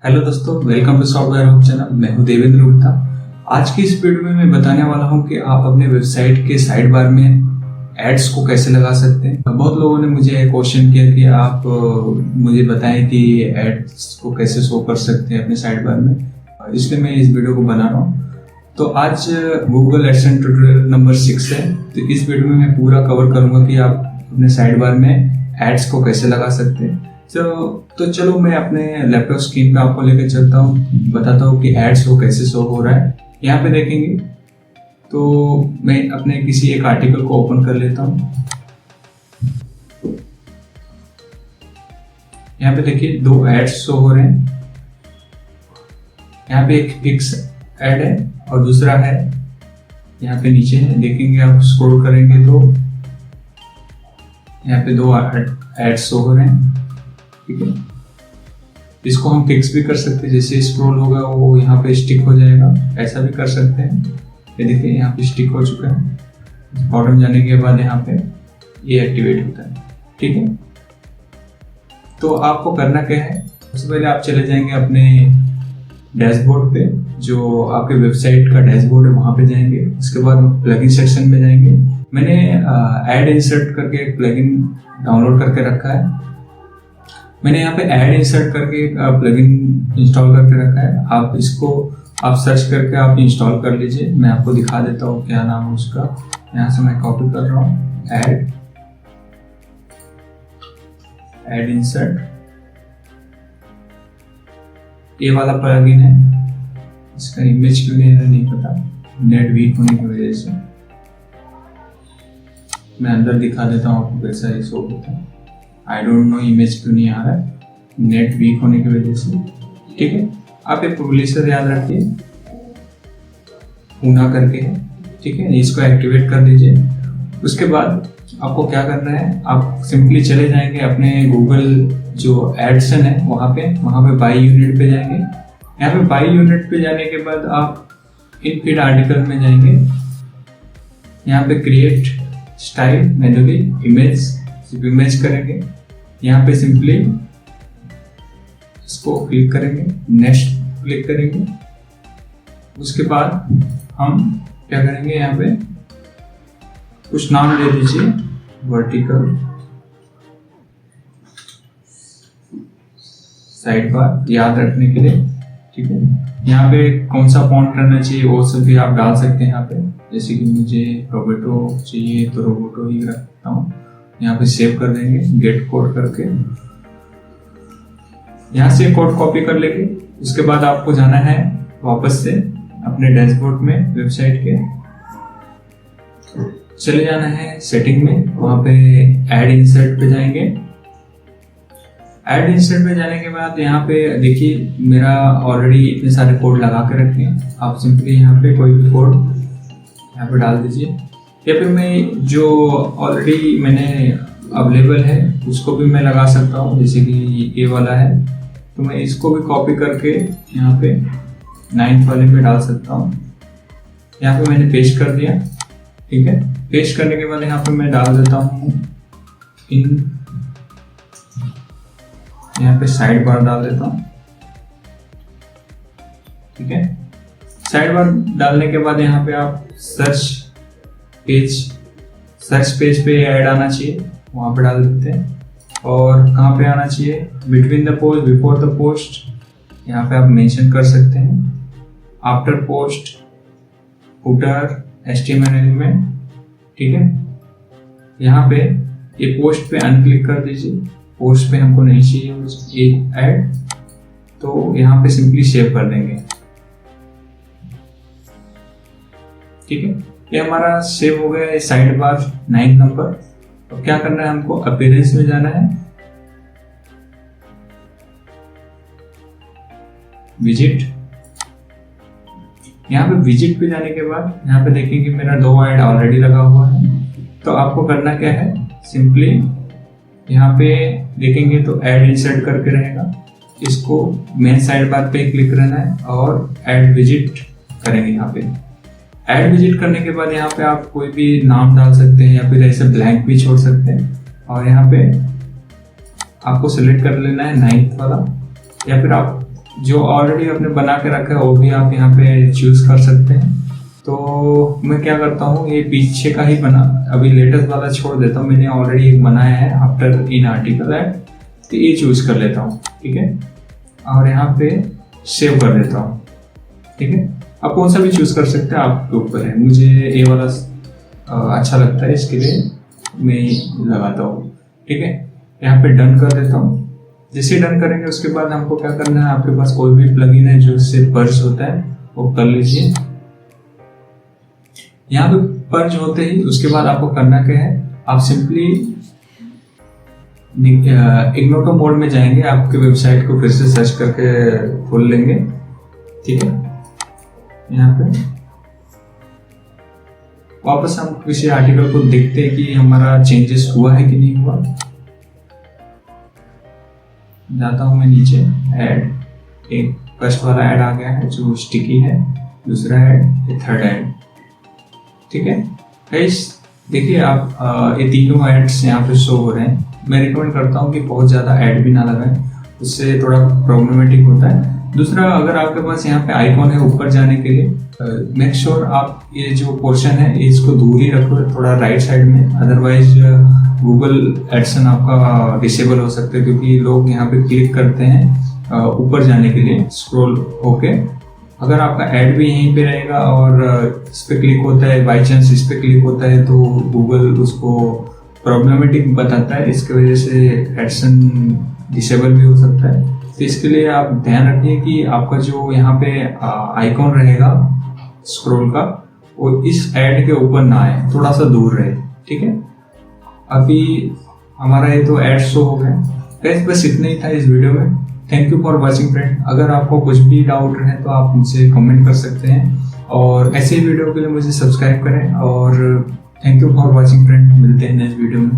Hello दोस्तों, welcome to software hub channel. मैं हूं देवेंद्र गुप्ता। आज की इस वीडियो में मैं बताने वाला हूं कि आप अपने वेबसाइट के साइड बार में एड्स को कैसे लगा सकते हैं। बहुत लोगों ने मुझे क्वेश्चन किया कि आप मुझे बताएं कि एड्स को कैसे शो कर सकते हैं अपने साइड बार में, इसलिए मैं इस वीडियो को बना रहा हूँ। तो आज गूगल एडसेंस ट्यूटोरियल नंबर 6 है। तो इस वीडियो में मैं पूरा कवर करूंगा कि आप अपने साइड बार में एड्स को कैसे लगा सकते हैं। तो चलो मैं अपने लैपटॉप स्क्रीन पे आपको लेकर चलता हूँ, बताता हूँ कि एड्स को कैसे शो हो रहा है। यहाँ पे देखेंगे तो मैं अपने किसी एक आर्टिकल को ओपन कर लेता हूँ। यहाँ पे देखिए दो एड्स शो हो रहे हैं। यहाँ पे एक फिक्स एड है और दूसरा है यहाँ पे नीचे है। देखेंगे आप स्क्रॉल करेंगे तो यहाँ पे दो एड्स शो हो रहे हैं। ठीक है, इसको हम फिक्स भी कर सकते हैं। जैसे स्क्रॉल होगा वो यहाँ पे स्टिक हो जाएगा, ऐसा भी कर सकते हैं। ये देखिए यहाँ पे स्टिक हो चुका है। बॉटम जाने के बाद यहाँ पे ये एक्टिवेट होता है। ठीक है, तो आपको करना क्या है, सबसे पहले आप चले जाएंगे अपने डैशबोर्ड पे, जो आपके वेबसाइट का डैशबोर्ड है वहां पे जाएंगे। उसके बाद प्लगइन सेक्शन में जाएंगे। मैंने ऐड इंसर्ट करके एक प्लगइन डाउनलोड करके रखा है। मैंने यहाँ पे ऐड इंसर्ट करके प्लगइन इंस्टॉल करके रखा है। आप इसको सर्च करके आप इंस्टॉल कर लीजिए। मैं आपको दिखा देता हूँ क्या नाम है उसका। यहाँ से मैं कॉपी कर रहा हूँ ऐड इंसर्ट, ये वाला प्लगइन है। इसका इमेज क्यों नहीं है नहीं पता, नेट वीक होने की वजह से। मैं अंदर दिखा देता हूँ आपको कैसा ये शो होता है। आई डोंट नो इमेज क्यों नहीं आ रहा है, नेट वीक होने की वजह से। ठीक है, आप एक पब्लिशर याद रखिए, पूना करके है। ठीक है, इसको एक्टिवेट कर दीजिए। उसके बाद आपको क्या करना है, आप सिंपली चले जाएंगे अपने गूगल जो एडसन है वहाँ पे बाई यूनिट पे जाएंगे। यहाँ पे बाई यूनिट पे जाने के बाद आप इन फीड आर्टिकल में जाएंगे। यहाँ पे क्रिएट स्टाइल मैनुअली इमेज करेंगे। यहाँ पे सिंपली इसको क्लिक करेंगे, नेक्स्ट क्लिक करेंगे। उसके बाद हम क्या करेंगे, यहाँ पे कुछ नाम दे दीजिए, वर्टिकल साइड बार याद रखने के लिए। ठीक है, यहाँ पे कौन सा फॉन्ट रहना चाहिए वो सब भी आप डाल सकते हैं यहाँ पे। जैसे कि मुझे रोबोटो चाहिए तो रोबोटो ही रखता हूँ। यहाँ पे सेव कर देंगे गेट कोड करके। यहाँ से कोड कॉपी कर लेंगे। उसके बाद आपको जाना है वापस से अपने डैशबोर्ड में, वेबसाइट के चले जाना है सेटिंग में। वहां पे ऐड इंसर्ट पे जाएंगे। ऐड इंसर्ट पे जाने के बाद यहाँ पे देखिए मेरा ऑलरेडी इतने सारे कोड लगा के रखे हैं। आप सिंपली यहाँ पे कोई भी कोड यहाँ पे डाल दीजिए, या फिर मैं जो ऑलरेडी मैंने अवेलेबल है उसको भी मैं लगा सकता हूँ। जैसे कि ये वाला है तो मैं इसको भी कॉपी करके यहाँ पे 9th वाले पे डाल सकता हूँ। यहाँ पे मैंने पेस्ट कर दिया। ठीक है, पेस्ट करने के बाद यहाँ पे मैं डाल देता हूँ यहाँ पे साइड बार डाल देता हूँ। ठीक है, साइड बार डालने के बाद यहाँ पे आप सर्च पेज पे ऐड आना चाहिए, वहां पे डाल देते हैं। और कहाँ पे आना चाहिए, between the post, before the post, यहाँ पे आप मेंशन कर सकते हैं। After post, footer, HTML element. ठीक है, यहाँ पे ये पोस्ट पे अनक्लिक कर दीजिए। पोस्ट पे हमको नहीं चाहिए ये ऐड, तो यहाँ पे सिंपली सेव कर देंगे। ठीक है, ये हमारा सेव हो गया। ये साइड बार 9 नंबर। तो क्या करना है, हमको अपीयरेंस में जाना है, विजिट। यहाँ पे विजिट पे जाने के बाद यहाँ पे देखेंगे मेरा 2 ऐड ऑलरेडी लगा हुआ है। तो आपको करना क्या है, सिंपली यहाँ पे देखेंगे तो ऐड इंसर्ट करके रहेगा। इसको मेन साइड बार पे क्लिक रहना है और ऐड विजिट करेंगे। यहाँ पे ऐड विजिट करने के बाद यहाँ पे आप कोई भी नाम डाल सकते हैं या फिर ऐसे ब्लैंक भी छोड़ सकते हैं। और यहाँ पे आपको सिलेक्ट कर लेना है 9th वाला, या फिर आप जो ऑलरेडी आपने बना के रखा है वो भी आप यहाँ पे चूज कर सकते हैं। तो मैं क्या करता हूँ, ये पीछे का ही बना, अभी लेटेस्ट वाला छोड़ देता हूँ, मैंने ऑलरेडी एक बनाया है आफ्टर इन आर्टिकल ऐड, तो ये चूज कर लेता हूँ, ठीक है, और यहाँ पे सेव कर देता हूँ, ठीक है। आप कौन सा भी चूज कर सकते हैं, आपके ऊपर है। मुझे ये वाला अच्छा लगता है, इसके लिए मैं लगाता हूँ, ठीक है। यहाँ पे डन कर देता हूँ। जैसे डन करेंगे उसके बाद हमको क्या करना है, आपके पास कोई भी प्लगइन है जो इससे पर्ज होता है वो कर लीजिए। यहाँ पे पर्ज होते ही उसके बाद आपको करना क्या है, आप सिंपली इग्नोटो मोड में जाएंगे, आपके वेबसाइट को फिर से सर्च करके खोल लेंगे, ठीक है। यहाँ पे वापस हम किसी आर्टिकल को देखते हैं कि हमारा चेंजेस हुआ है कि नहीं हुआ। जाता हूं मैं नीचे, ऐड, एक फर्स्ट वाला ऐड आ गया है जो स्टिकी है, दूसरा ऐड, ये थर्ड ऐड, ठीक है गाइस। देखिए आप ये तीनों एड्स यहाँ पे शो हो रहे हैं। मैं रिकमेंड करता हूँ कि बहुत ज़्यादा ऐड भी ना लगाएं, उससे थोड़ा प्रॉब्लमेटिक होता है। दूसरा, अगर आपके पास यहाँ पे आइकॉन है ऊपर जाने के लिए, मेक श्योर आप ये जो पोर्शन है इसको दूर ही रखो, थोड़ा राइट साइड में, अदरवाइज गूगल एडसन आपका डिसेबल हो सकता है, क्योंकि लोग यहाँ पे क्लिक करते हैं ऊपर जाने के लिए स्क्रॉल होके। अगर आपका ऐड भी यहीं पे रहेगा और इस पे क्लिक होता है, बाई चांस इस पे क्लिक होता है, तो गूगल उसको प्रॉब्लमेटिक बताता है, इसकी वजह से एडसन डिसेबल भी हो सकता है। तो इसके लिए आप ध्यान रखिए कि आपका जो यहाँ पे आइकॉन रहेगा स्क्रॉल का, वो इस ऐड के ऊपर ना आए, थोड़ा सा दूर रहे, ठीक है। अभी हमारा ये तो ऐड शो हो गया गाइस, बस इतना ही था इस वीडियो में। Thank you for watching friend. अगर आपको कुछ भी डाउट रहे तो आप मुझे कमेंट कर सकते हैं, और ऐसे ही वीडियो के लिए मुझे सब्सक्राइब करें, और thank you for watching friend. मिलते हैं नेक्स्ट वीडियो में।